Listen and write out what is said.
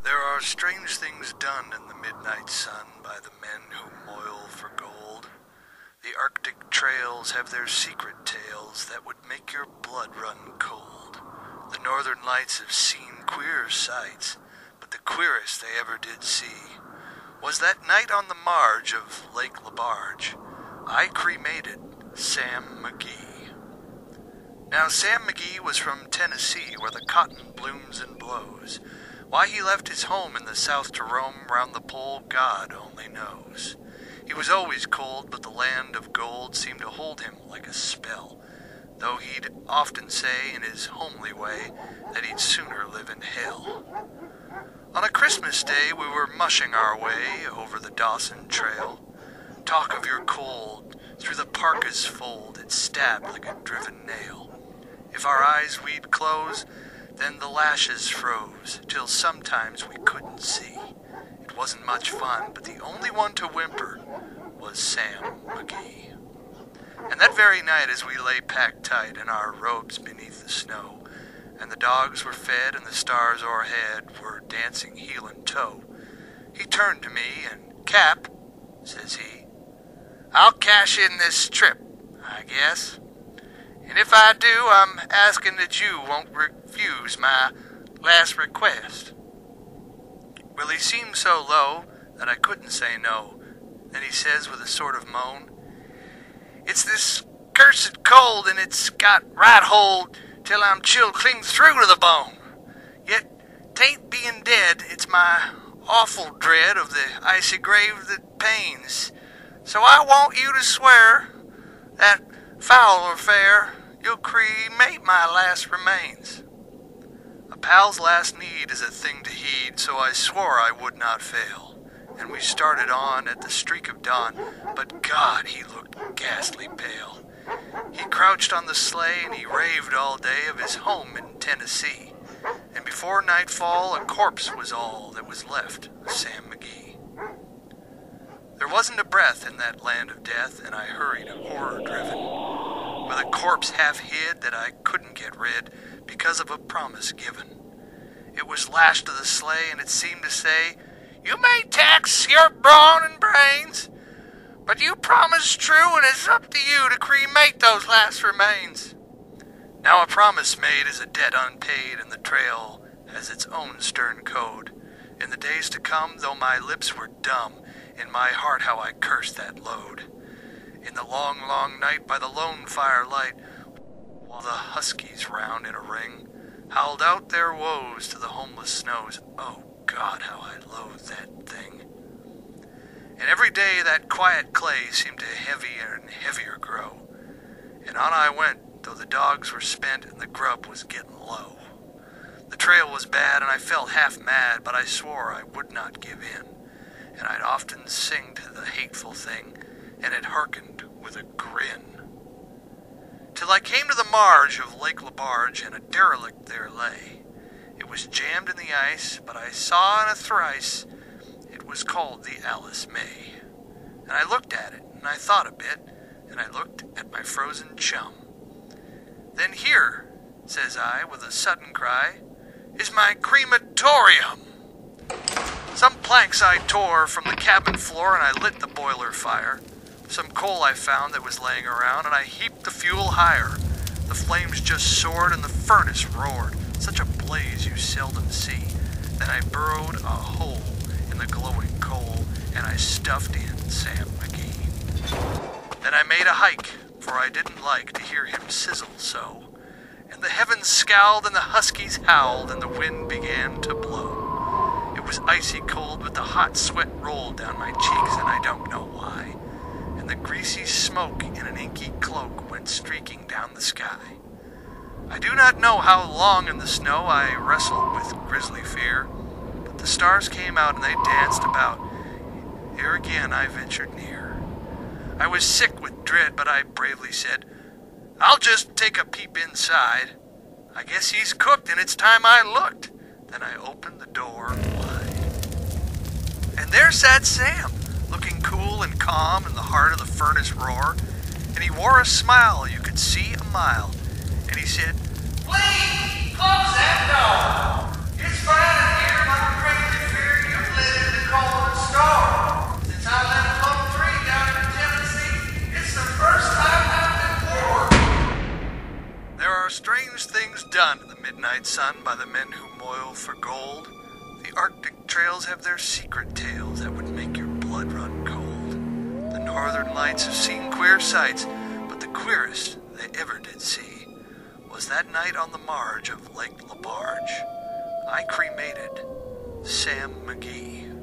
There are strange things done in the midnight sun by the men who moil for gold. The Arctic trails have their secret tales that would make your blood run cold. The northern lights have seen queer sights, but the queerest they ever did see was that night on the marge of Lake LaBarge. I cremated Sam McGee. Now, Sam McGee was from Tennessee, where the cotton blooms and blows. Why he left his home in the south to roam round the pole, God only knows. He was always cold, but the land of gold seemed to hold him like a spell, though he'd often say in his homely way that he'd sooner live in hell. On a Christmas day we were mushing our way over the Dawson Trail. Talk of your cold, through the parka's fold it stabbed like a driven nail. If our eyes we'd close, then the lashes froze, till sometimes we couldn't see. It wasn't much fun, but the only one to whimper was Sam McGee. And that very night as we lay packed tight in our robes beneath the snow, and the dogs were fed and the stars o'erhead were dancing heel and toe, he turned to me and, "Cap," says he, "I'll cash in this trip, I guess. And if I do, I'm asking that you won't refuse my last request." Well, he seemed so low that I couldn't say no. Then he says with a sort of moan, "It's this cursed cold, and it's got right hold till I'm chilled clean through to the bone. Yet, 'tain't being dead, it's my awful dread of the icy grave that pains. So I want you to swear that, foul or fair, you'll cremate my last remains." A pal's last need is a thing to heed, so I swore I would not fail. And we started on at the streak of dawn, but God, he looked ghastly pale. He crouched on the sleigh and he raved all day of his home in Tennessee. And before nightfall, a corpse was all that was left of Sam McGee. There wasn't a breath in that land of death, and I hurried horror-driven, with a corpse half hid that I couldn't get rid because of a promise given. It was lashed to the sleigh, and it seemed to say, "You may tax your brawn and brains, but you promised true, and it's up to you to cremate those last remains." Now a promise made is a debt unpaid, and the trail has its own stern code. In the days to come, though my lips were dumb, in my heart how I cursed that load. In the long, long night by the lone firelight, while the huskies round in a ring howled out their woes to the homeless snows, oh God, how I loathed that thing. And every day that quiet clay seemed to heavier and heavier grow. And on I went, though the dogs were spent and the grub was getting low. The trail was bad and I felt half mad, but I swore I would not give in. And I'd often sing to the hateful thing, and it hearkened with a grin. Till I came to the marge of Lake LaBarge, and a derelict there lay. It was jammed in the ice, but I saw in a thrice it was called the Alice May. And I looked at it, and I thought a bit, and I looked at my frozen chum. "Then here," says I, with a sudden cry, "is my crematorium." Some planks I tore from the cabin floor, and I lit the boiler fire. Some coal I found that was laying around, and I heaped the fuel higher. The flames just soared, and the furnace roared, such a blaze you seldom see. Then I burrowed a hole in the glowing coal, and I stuffed in Sam McGee. Then I made a hike, for I didn't like to hear him sizzle so. And the heavens scowled, and the huskies howled, and the wind began to blow. It was icy cold, but the hot sweat rolled down my cheeks, and I don't know why. And the greasy smoke in an inky cloak went streaking down the sky. I do not know how long in the snow I wrestled with grisly fear, but the stars came out and they danced about. Here again I ventured near. I was sick with dread, but I bravely said, "I'll just take a peep inside. I guess he's cooked, and it's time I looked." Then I opened the door wide. And there sat Sam, looking cool and calm in the heart of the furnace roar. And he wore a smile you could see a mile. And he said, "Please, close that door. It's fine in here, my crazy are strange things done in the midnight sun by the men who moil for gold. The Arctic trails have their secret tales that would make your blood run cold. The northern lights have seen queer sights, but the queerest they ever did see was that night on the marge of Lake LaBarge. I cremated Sam McGee.